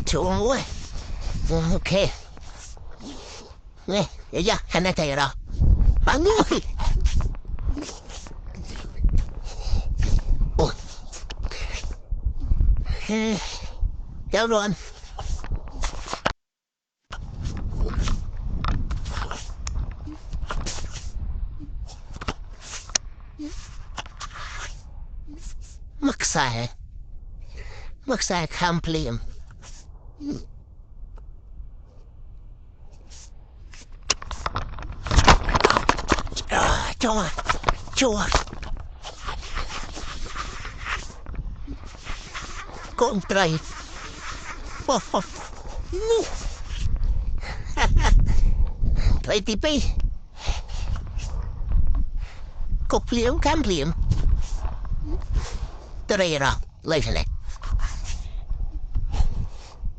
Xuống ơi. Ok. Nè, vậy ra, anh đã thấy rồi. Bạn ơi. Ôi. Cháu rồi anh. Mất sai complete. Chua. Con trai. Trai tipi. Cục liễu cam liễm. Trai rồi, lấy này.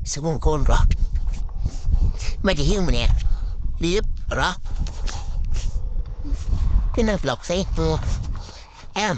Segundo con rồi. Mày chỉ hiểu mình nè. Điếp rồi. Cái nơi vlog xe. Em.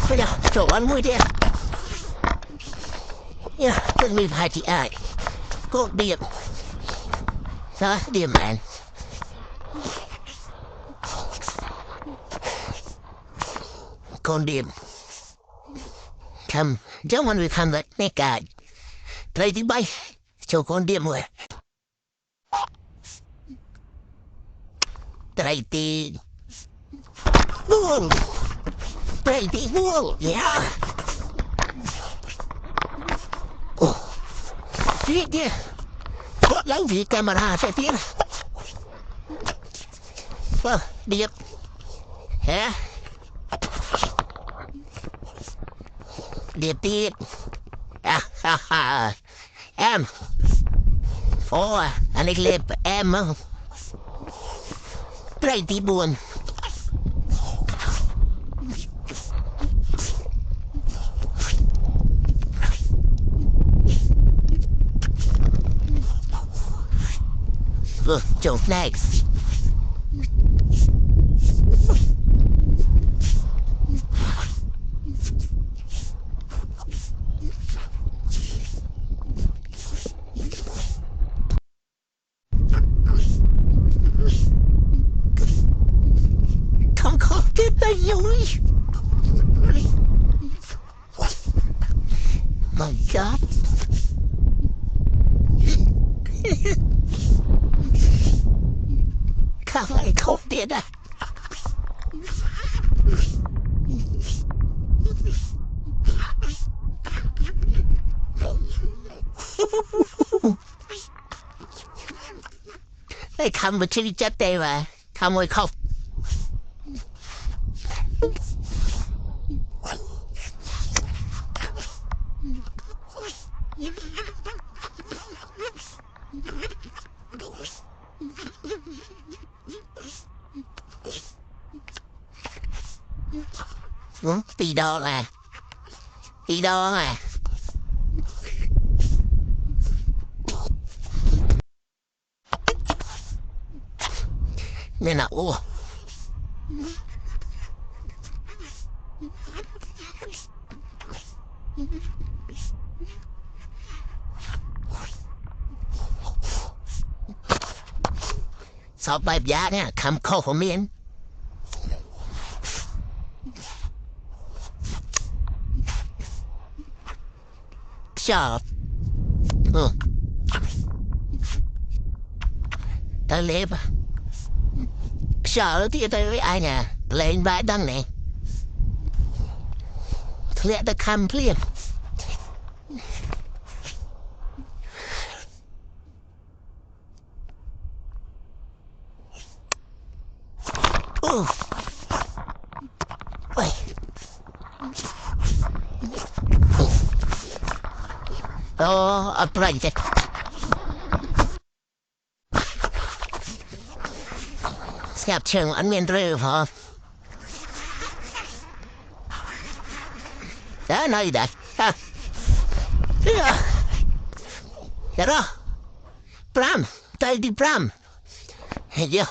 Bây giờ chỗ ăn mùi đen. Chân mình phải chị ai. Có điểm. Đó, điểm anh. Con điểm. Come, don't want to become that neck guy. Try to buy. Cho con điểm rồi. Try to. Wall. Try to wall. Yeah. Oh. Phía kia. Có lắng vì camera sẽ tiến. Vâng, điểm. Hả? Điểm tiết. Em. Ồ, anh ấy clip em không? Trai tí buồn. Chỗ này. Không có cái tay rồi. My God. Không ai không biết à. Đây không mà chili chết đây mà. Không ơi không. Đi đâu à? Đi đâu à? Nên là ủa. สอบแบบยาเนี่ยคำข้อผมเมียนชอบtao lép sợ thì tao với ai nè lên bãi đăng này lẽ tao khăm liền ôi ở project xẹp trường ăn miền rêu hả đó nói đấy ha đó đó Bram tay đi Bram hey yo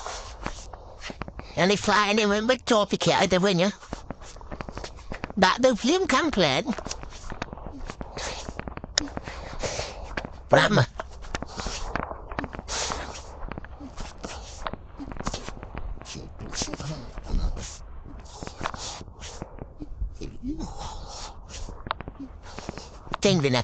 and they fly and they went back to the cat they win ya that the film complete Bram tên về nè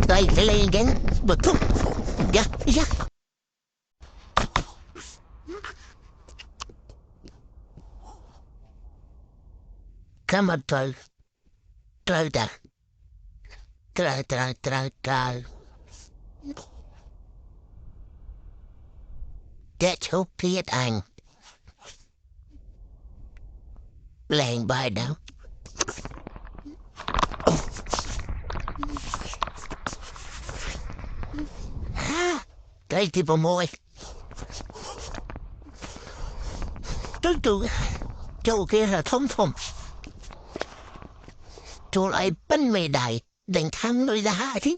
đây phải lên gắn bật thúc dạ dạ cảm ơn trời trời ta trời trời trời trời để chụp biết anh lên bài đâu đây thì vào môi tôi chỗ kia là thông thông chỗ lại bắn mày đại đánh thắng nơi ra chứ